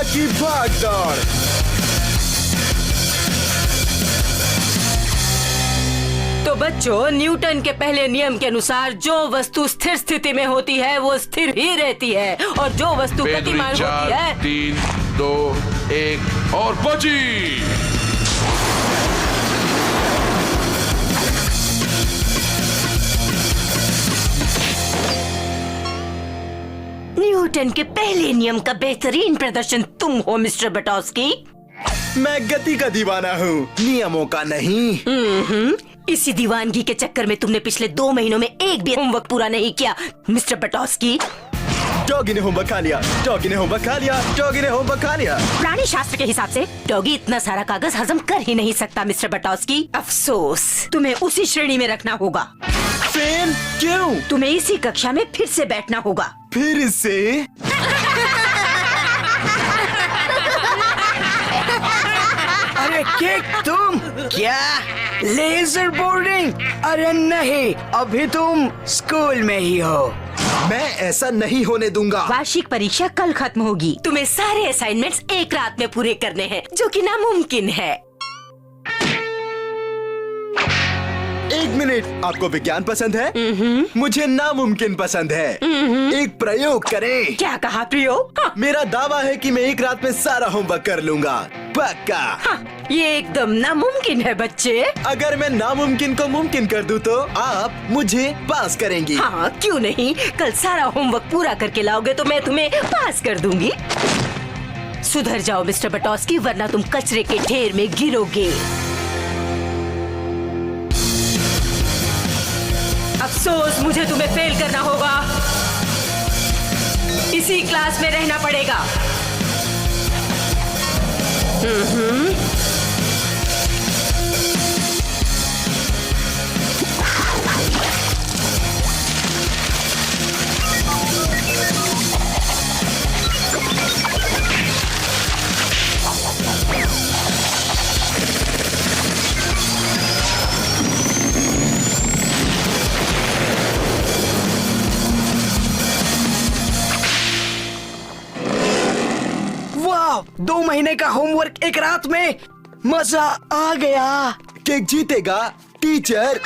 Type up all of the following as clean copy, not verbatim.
दुनिया की भागदौड़। तो बच्चों, न्यूटन के पहले नियम के अनुसार जो वस्तु स्थिर स्थिति में होती है वो स्थिर ही रहती है, और जो वस्तु गतिमान होती है। 3, 2, 1 और बची। न्यूटन के पहले नियम का बेहतरीन प्रदर्शन तुम हो मिस्टर बटोस्की। मैं गति का दीवाना हूँ, नियमों का नहीं। इसी दीवानगी के चक्कर में तुमने पिछले 2 महीनों में एक भी होमवर्क पूरा नहीं किया मिस्टर बटोस्की। डॉगी ने होमवर्क खा लिया, डॉगी ने होमवर्क खा लिया, डॉगी ने होमवर्क खा लिया। प्राणी शास्त्र के हिसाब से डॉगी इतना सारा कागज हजम कर ही नहीं सकता मिस्टर बटोस्की। अफसोस, तुम्हें उसी श्रेणी में रखना होगा। फेन, क्यों? तुम्हें इसी कक्षा में फिर से बैठना होगा। फिर से? अरे केक, तुम क्या लेजर बोर्डिंग? अरे नहीं, अभी तुम स्कूल में ही हो। मैं ऐसा नहीं होने दूंगा। वार्षिक परीक्षा कल खत्म होगी। तुम्हें सारे असाइनमेंट्स एक रात में पूरे करने हैं, जो कि नामुमकिन है। 1 मिनट, आपको विज्ञान पसंद है? मुझे नामुमकिन पसंद है। एक प्रयोग करें। क्या कहा प्रयोग? हाँ। मेरा दावा है कि मैं एक रात में सारा होमवर्क कर लूंगा, पक्का। हाँ, ये एकदम नामुमकिन है बच्चे। अगर मैं नामुमकिन को मुमकिन कर दूं तो आप मुझे पास करेंगी। हाँ, क्यों नहीं। कल सारा होमवर्क पूरा करके लाओगे तो मैं तुम्हें पास कर दूंगी। सुधर जाओ मिस्टर बटोस्की, वरना तुम कचरे के ढेर में गिरोगे। अफसोस, मुझे तुम्हें फेल करना होगा। इसी क्लास में रहना पड़ेगा। वाह, 2 महीने का होमवर्क एक रात में, मजा आ गया। केक जीतेगा, टीचर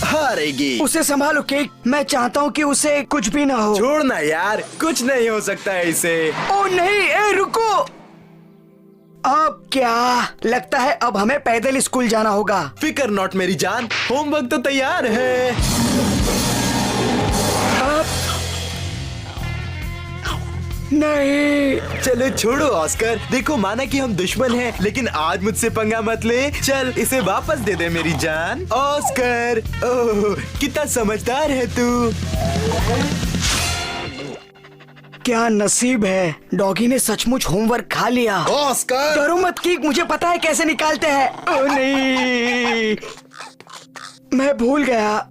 हारेगी। उसे संभालो केक, मैं चाहता हूँ कि उसे कुछ भी ना हो। छोड़ना यार, कुछ नहीं हो सकता है इसे। ओ नहीं, ए रुको। अब क्या लगता है, अब हमें पैदल स्कूल जाना होगा। फिकर नॉट मेरी जान, होमवर्क तो तैयार है। नहीं, चलो छोड़ो ऑस्कर, देखो माना कि हम दुश्मन हैं, लेकिन आज मुझसे पंगा मत ले। चल इसे वापस दे दे मेरी जान। ऑस्कर, ओह कितना समझदार है तू। क्या नसीब है, डॉगी ने सचमुच होमवर्क खा लिया। ऑस्कर, डरो मत कीक, मुझे पता है कैसे निकालते हैं। ओ नहीं, मैं भूल गया।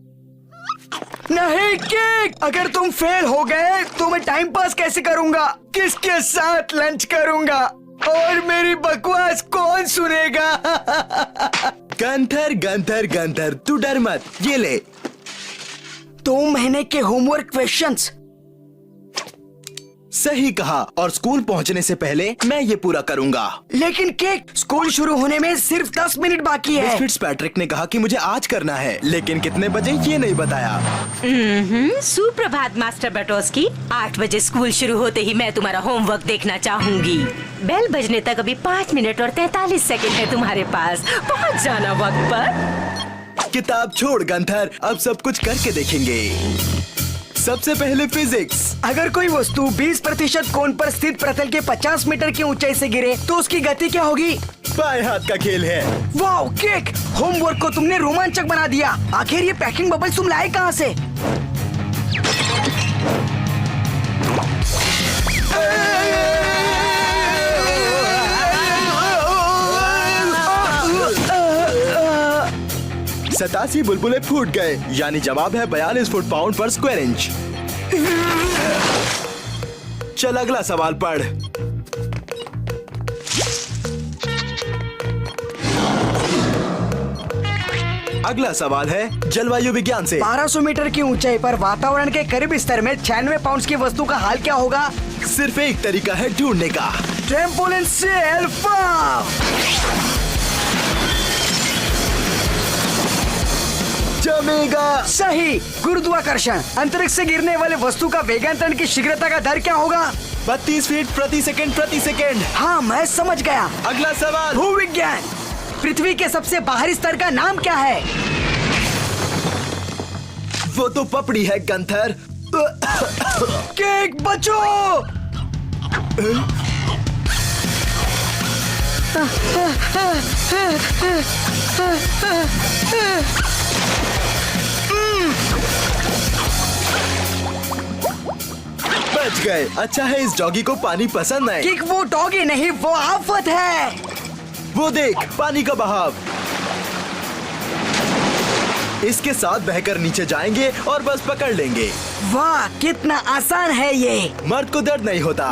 नहीं केक, अगर तुम फेल हो गए तो मैं टाइम पास कैसे करूंगा? किसके साथ लंच करूंगा? और मेरी बकवास कौन सुनेगा? गंथर गंथर गंथर, तू डर मत, ये ले। 2 महीने के होमवर्क क्वेश्चंस। सही कहा, और स्कूल पहुंचने से पहले मैं ये पूरा करूंगा। लेकिन केक, स्कूल शुरू होने में सिर्फ 10 मिनट बाकी है। मिस फिट्जपैट्रिक ने कहा कि मुझे आज करना है, लेकिन कितने बजे ये नहीं बताया। सुप्रभात मास्टर बटोस्की। 8 बजे स्कूल शुरू होते ही मैं तुम्हारा होमवर्क देखना चाहूंगी। बेल बजने तक अभी 5 मिनट और 43 सेकंड है तुम्हारे पास। पहुंच जाना वक्त पर। किताब छोड़ गंथर, अब सब कुछ करके देखेंगे। सबसे पहले फिजिक्स। अगर कोई वस्तु 20% कोण पर स्थित प्रतल के 50 मीटर की ऊंचाई से गिरे तो उसकी गति क्या होगी? बाएं हाथ का खेल है। वाह केक, होमवर्क को तुमने रोमांचक बना दिया। आखिर ये पैकिंग बबल्स तुम लाए कहाँ से? सतासी बुलबुले फूट गए, यानी जवाब है 42 फुट पाउंड पर स्क्वायर इंच। चल अगला सवाल पढ़। अगला सवाल है जलवायु विज्ञान से। 1200 मीटर की ऊंचाई पर वातावरण के करीबी स्तर में 96 पाउंड की वस्तु का हाल क्या होगा? सिर्फ एक तरीका है ढूंढने का। ट्रैम्पोलिन से अल्फा। जमेगा। सही। गुरुत्वाकर्षण। अंतरिक्ष से गिरने वाले वस्तु का वेगांतरण की शीघ्रता का दर क्या होगा? 32 फीट प्रति सेकंड। हाँ, मैं समझ गया। अगला सवाल। भूविज्ञान। पृथ्वी के सबसे बाहरी स्तर का नाम क्या है? वो तो पपड़ी है गंथर। केक बचो। बच गए। अच्छा है इस डॉगी को पानी पसंद है। किक वो डॉगी नहीं, वो आफत है। वो देख पानी का बहाव। इसके साथ बहकर नीचे जाएंगे और बस पकड़ लेंगे। वाह, कितना आसान है ये। मर्द को दर्द नहीं होता।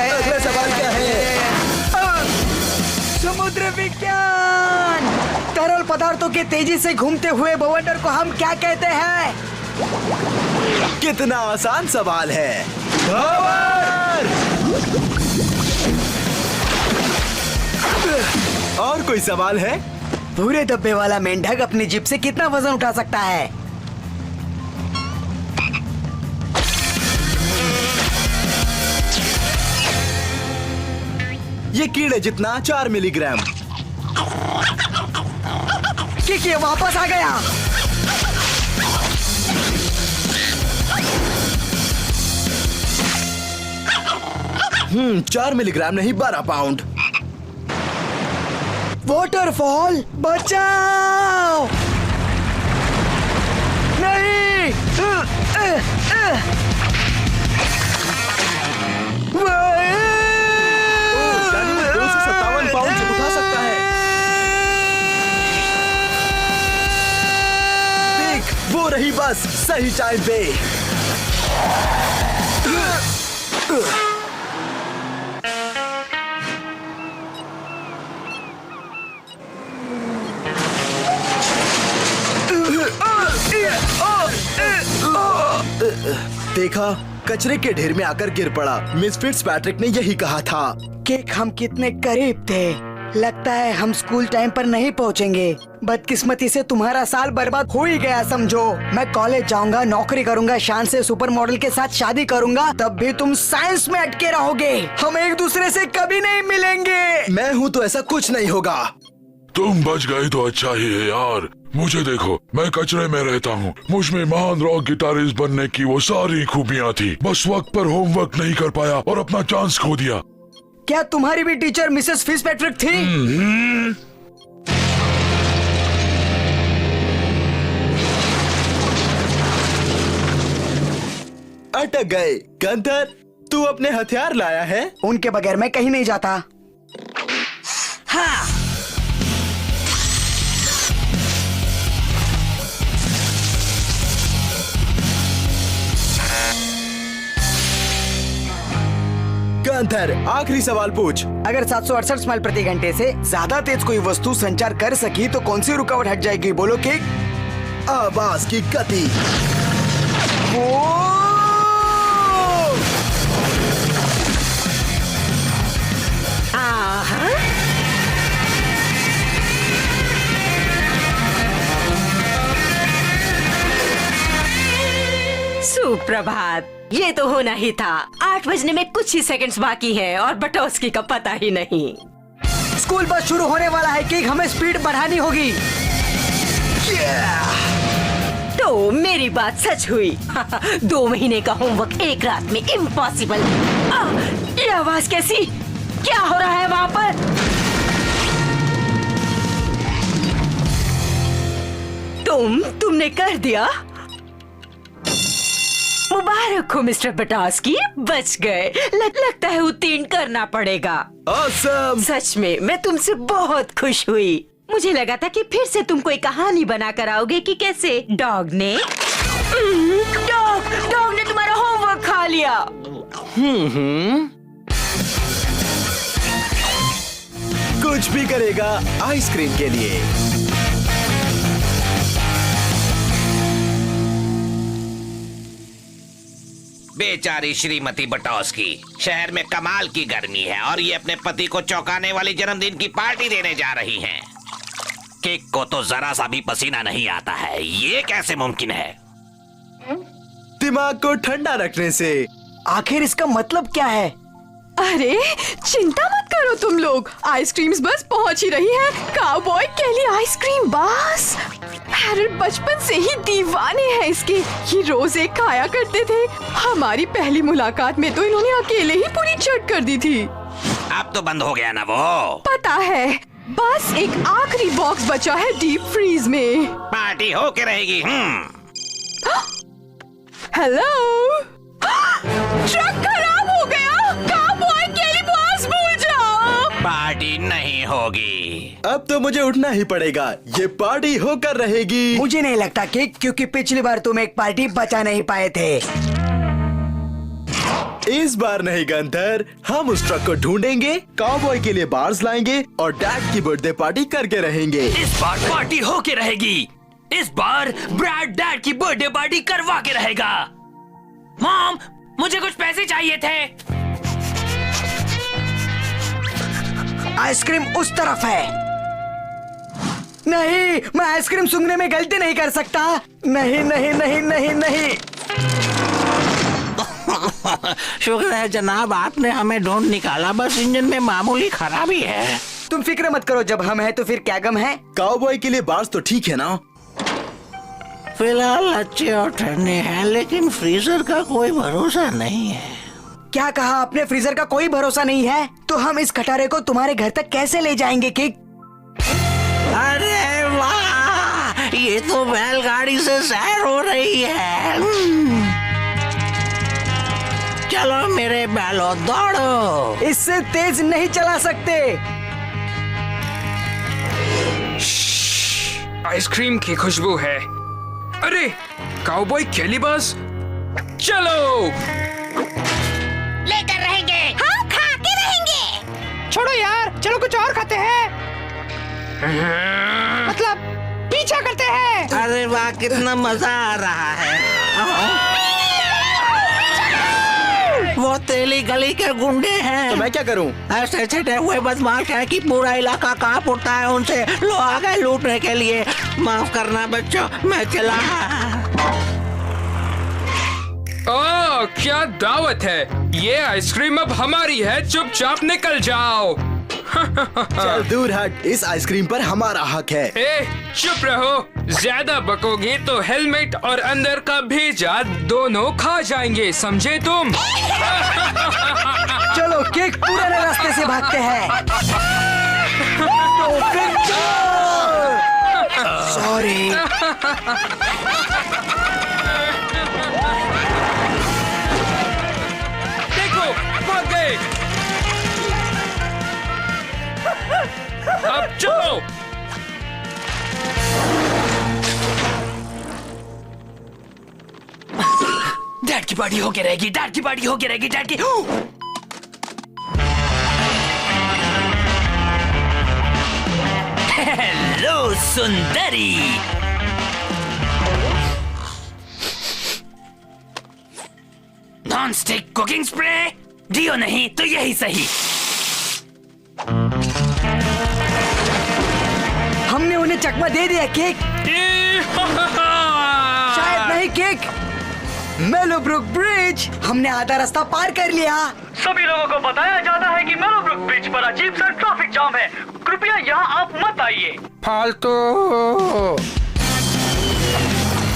अगला सवाल क्या है? समुद्र विज्ञान। तरल पदार्थों के तेजी से घूमते हुए बवंडर को हम क्या कहते हैं? कितना आसान सवाल है। खबर! और कोई सवाल है? पूरे डब्बे वाला मेंढक अपनी जिप से कितना वजन उठा सकता है? ये कीड़े जितना 4 मिलीग्राम। किक ये वापस आ गया। 4 मिलीग्राम नहीं 12 पाउंड। वॉटरफॉल बचाओ। नहीं। 257 पाउंड से उठा सकता है। देख वो रही बस सही टाइम पे। देखा कचरे के ढेर में आकर गिर पड़ा। मिस फिट्जपैट्रिक ने यही कहा था। केक हम कितने करीब थे। लगता है हम स्कूल टाइम पर नहीं पहुंचेंगे। बदकिस्मती से तुम्हारा साल बर्बाद हो ही गया समझो। मैं कॉलेज जाऊंगा, नौकरी करूंगा, शान से सुपर मॉडल के साथ शादी करूंगा, तब भी तुम साइंस में अटके रहोगे। हम एक दूसरे से कभी नहीं मिलेंगे। मैं हूँ तो ऐसा कुछ नहीं होगा। तुम बच गए तो अच्छा ही है यार। मुझे देखो, मैं कचरे में रहता हूँ। मुझ में महान रॉक गिटारिस्ट बनने की वो सारी खूबियाँ थी, बस वक्त पर होमवर्क नहीं कर पाया और अपना चांस खो दिया। क्या तुम्हारी भी टीचर मिसेस फिट्जपैट्रिक थी? अटक गए। गंथर तू अपने हथियार लाया है? उनके बगैर मैं कहीं नहीं जाता। हाँ। गंथर आखिरी सवाल पूछ। अगर 768 माइल प्रति घंटे से ज्यादा तेज कोई वस्तु संचार कर सकी तो कौन सी रुकावट हट जाएगी? बोलो किक। आवाज की गति। सुप्रभात। ये तो होना ही था। 8 बजने में कुछ ही सेकंड्स बाकी हैं और बटोस्की का पता ही नहीं। स्कूल बस शुरू होने वाला है कि हमें स्पीड बढ़ानी होगी। तो मेरी बात सच हुई। 2 महीने का होमवर्क एक रात में इम्पॉसिबल। ये आवाज कैसी? क्या हो रहा है वहाँ पर? तुमने कर दिया। मुबारक हो मिस्टर बटोस्की, बच गए। लगता है उत्तीर्ण करना पड़ेगा। Awesome! सच में मैं तुमसे बहुत खुश हुई। मुझे लगा था कि फिर से तुम कोई कहानी बना कर आओगे कि कैसे डॉग ने तुम्हारा होमवर्क खा लिया। कुछ भी करेगा आइसक्रीम के लिए। बेचारी श्रीमती बटोस्की, शहर में कमाल की गर्मी है और ये अपने पति को चौंकाने वाली जन्मदिन की पार्टी देने जा रही हैं। केक को तो जरा सा भी पसीना नहीं आता है, ये कैसे मुमकिन है? दिमाग को ठंडा रखने से। आखिर इसका मतलब क्या है? अरे चिंता मत करो तुम लोग, आइसक्रीम्स बस पहुंच ही रही है। काउबॉय केली आइसक्रीम बस। हैरल्ड बचपन से ही दीवाने हैं इसके, ये रोज एक खाया करते थे। हमारी पहली मुलाकात में तो इन्होंने अकेले ही पूरी चट कर दी थी। अब तो बंद हो गया ना वो। पता है, बस एक आखिरी बॉक्स बचा है डीप फ्रीज में। पार्टी होके रहेगी। हेलो, ट्रक खराब हो गया। काउबॉय केली बस भूल जाओ। पार्टी नहीं होगी। अब तो मुझे उठना ही पड़ेगा, ये पार्टी होकर रहेगी। मुझे नहीं लगता कि, क्योंकि पिछली बार तुम एक पार्टी बचा नहीं पाए थे। इस बार नहीं गंथर, हम उस ट्रक को ढूंढेंगे, काउबॉय के लिए बार्स लाएंगे और डैड की बर्थडे पार्टी करके रहेंगे। इस बार पार्टी होके रहेगी। इस बार ब्रैड डैड की बर्थडे पार्टी करवा के रहेगा। मॉम, मुझे कुछ पैसे चाहिए थे। आइसक्रीम उस तरफ है। नहीं, मैं आइसक्रीम सूंघने में गलती नहीं कर सकता। नहीं नहीं नहीं नहीं नहीं। शुक्र है जनाब, आपने हमें ढूंढ निकाला। बस इंजन में मामूली खराबी है। तुम फिक्र मत करो, जब हम हैं तो फिर क्या गम है। काउबॉय के लिए बार्स तो ठीक है ना? फिलहाल अच्छे और ठंडे हैं, लेकिन फ्रीजर का कोई भरोसा नहीं है। क्या कहा आपने? फ्रीजर का कोई भरोसा नहीं है? तो हम इस खटारे को तुम्हारे घर तक कैसे ले जाएंगे किक? अरे वाह, ये तो बैलगाड़ी से सैर हो रही है। चलो मेरे बैलो, दौड़ो। इससे तेज नहीं चला सकते। आइसक्रीम की खुशबू है। अरे काउबॉय केली बस, चलो। लेकर रहेंगे, हम खा के रहेंगे। छोड़ो यार, चलो कुछ और खाते हैं। मतलब पीछा करते हैं। अरे वाह, कितना मजा आ रहा है। वो तेली गली के गुंडे हैं। तो मैं क्या करूं? ऐसे छठे हुए बदमाश हैं कि पूरा इलाका कांप उठता है उनसे। लो आ गए लूटने के लिए। माफ करना बच्चों, मैं चला। ओह, क्या दावत है। ये आइसक्रीम अब हमारी है, चुपचाप निकल जाओ। चल दूर हट, इस आइसक्रीम पर हमारा हक है। ए, चुप रहो। ज्यादा बकोगे तो हेलमेट और अंदर का भेजा दोनों खा जाएंगे, समझे तुम? चलो केक, पुराने रास्ते से भागते हैं। तो फिर सॉरी। देखो, भाग गए। अब चलो। डैड की पार्टी होके रहेगी, डैड की पार्टी होके रहेगी, डैड की। हेलो सुंदरी। नॉन स्टिक कुकिंग स्प्रे दियो, नहीं तो यही सही। हमने उन्हें चकमा दे दिया केक। शायद नहीं केक। मेलोब्रुक ब्रिज, हमने आधा रास्ता पार कर लिया। सभी लोगों को बताया जाता है कि मेलोब्रुक ब्रिज पर अजीब सा ट्रैफिक जाम है। कृपया यहाँ आप मत आइए। फालतू।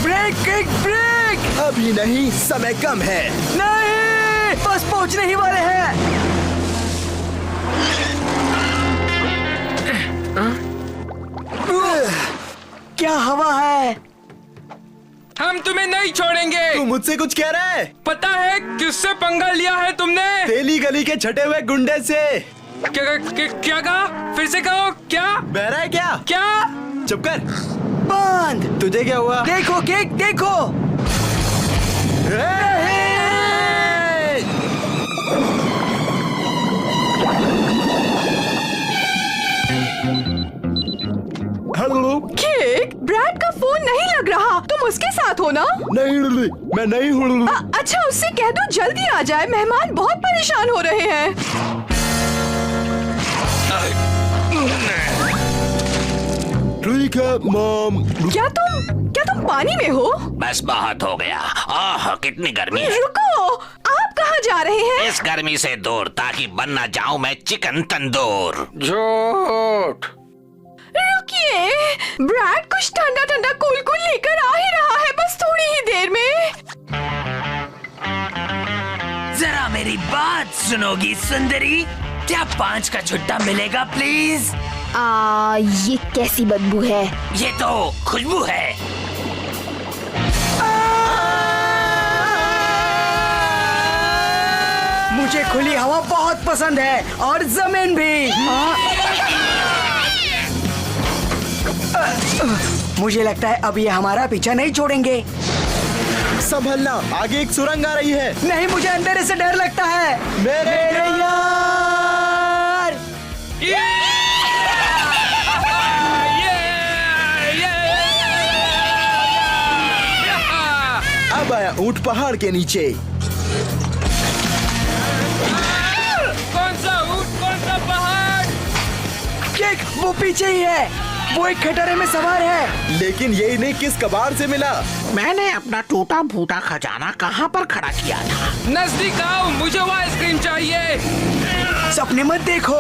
Break cake, break. अभी नहीं, समय कम है। नहीं, बस पहुँचने ही वाले हैं। क्या हवा है। हम तुम्हें नहीं छोड़ेंगे। तू मुझसे कुछ कह रहा है? पता है किससे पंगा लिया है तुमने? तेली गली के छठे हुए गुंडे से। क्या कहा? फिर से कहो। क्या बहरा है क्या? क्या? चुप कर। बंद। तुझे क्या हुआ? देखो केक, देखो। हेलो। केक, ब्रैड का फोन नहीं लग रहा। तुम उसके साथ हो ना? नहीं लिली, मैं नहीं हूँ। अच्छा, उससे कह दो जल्दी आ जाए, मेहमान बहुत परेशान हो रहे हैं। ठीक है मॉम। क्या तुम पानी में हो? बस बहुत हो गया। आह, कितनी गर्मी है। रुको, आप कहाँ जा रहे हैं? इस गर्मी से दूर, ताकि बन ना जाऊं मैं चिकन तंदूर। झूठ। रुकिए, ब्रैड कुछ ठंडा ठंडा कूल लेकर आ ही रहा है, बस थोड़ी ही देर में। जरा मेरी बात सुनोगी सुंदरी? क्या 5 का छुट्टा मिलेगा प्लीज? ये कैसी बदबू है? ये तो खुशबू है। मुझे खुली हवा बहुत पसंद है और जमीन भी। मुझे लगता है अब ये हमारा पीछा नहीं छोड़ेंगे। संभलना, आगे एक सुरंग आ रही है। नहीं, मुझे अंधेरे से डर लगता है। मेरे यार, अब आया ऊंट पहाड़ के नीचे। कौन सा ऊंट, कौन सा पहाड़? केक वो पीछे ही है। वो एक खटारे में सवार है। लेकिन ये इन्हें किस कबाड़ से मिला? मैंने अपना टूटा फूटा खजाना कहाँ पर खड़ा किया था? नजदीक आओ, मुझे वो आइसक्रीम चाहिए। सपने मत देखो।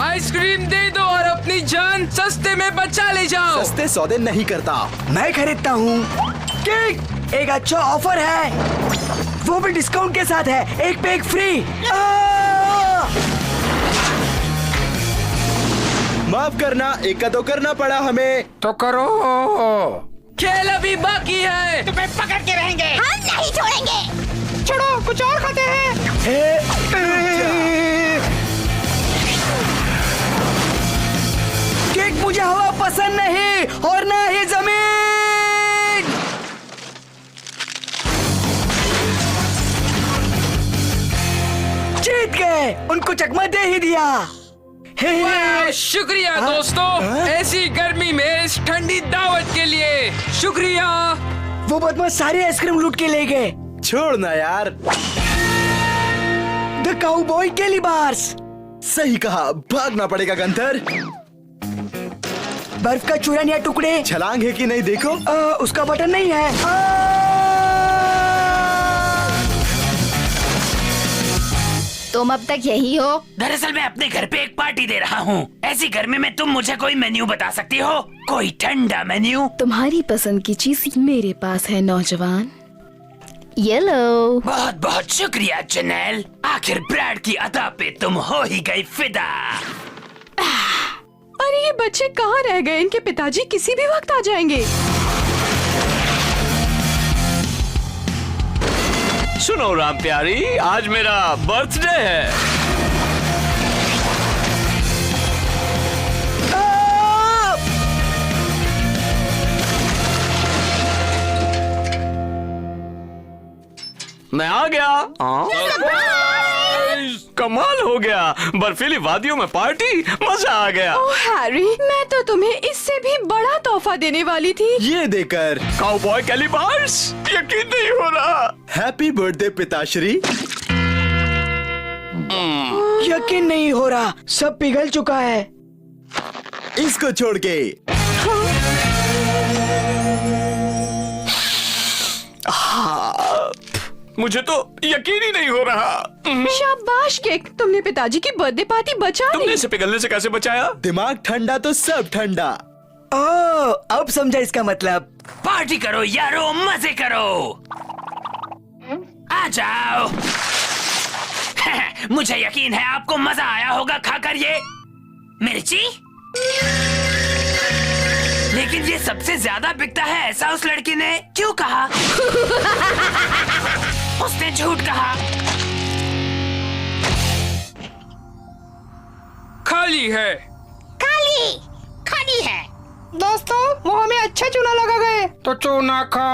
आइसक्रीम दे दो और अपनी जान सस्ते में बचा ले जाओ। सस्ते सौदे नहीं करता। मैं खरीदता हूँ। केक, एक अच्छा ऑफर है, वो भी डिस्काउंट के साथ है, एक पे एक फ्री। माफ करना, एक का तो करना पड़ा हमें। तो करो। खेल अभी बाकी है। तुम्हें पकड़ के रहेंगे। हम नहीं छोड़ेंगे। छोड़ो, कुछ और खाते हैं। केक, मुझे हवा पसंद नहीं और ना ही जमीन। जीत गए, उनको चकमा दे ही दिया। वाह, शुक्रिया दोस्तों, ऐसी गर्मी में इस ठंडी दावत के लिए शुक्रिया। वो बदमाश सारी आइसक्रीम लूट के ले गए। छोड़ना यार। द काउबॉय केली बार्स। सही कहा, भागना पड़ेगा गंथर। बर्फ का चूरन या टुकड़े। छलांग है कि नहीं देखो। उसका बटन नहीं है। तुम अब तक यही हो? दरअसल मैं अपने घर पे एक पार्टी दे रहा हूँ। ऐसी गर्मी में तुम मुझे कोई मेन्यू बता सकती हो? कोई ठंडा मेन्यू? तुम्हारी पसंद की चीज मेरे पास है नौजवान। ये लो। बहुत बहुत शुक्रिया जनेल। आखिर ब्रैड की अदा पे तुम हो ही गई फिदा। अरे ये बच्चे कहाँ रह गए? इनके पिताजी किसी भी वक्त आ जाएंगे। सुनो राम प्यारी, आज मेरा बर्थडे है। मैं आ गया। कमाल हो गया, बर्फीली वादियों में पार्टी, मजा आ गया। ओह हैरी, मैं तो तुम्हें इससे भी बड़ा तोहफा देने वाली थी। ये देकर। काउबॉय केली बार्स, यकीन नहीं हो रहा। हैप्पी बर्थडे पिताश्री। यकीन नहीं हो रहा, सब पिघल चुका है। इसको छोड़ के। मुझे तो यकीन ही नहीं हो रहा। शाबाश केक, तुमने पिताजी की बर्थडे पार्टी बचा तुमने ली। इसे पिघलने से कैसे बचाया? दिमाग ठंडा तो सब ठंडा। अब समझा इसका मतलब। पार्टी करो यारो, मजे करो। आ जाओ। मुझे यकीन है आपको मजा आया होगा खाकर ये मिर्ची। लेकिन ये सबसे ज्यादा बिकता है, ऐसा उस लड़की ने क्यों कहा? उसने झूठ कहा। खाली है। खाली है। दोस्तों, मुंह में अच्छा चूना लगा गए। तो चूना खा।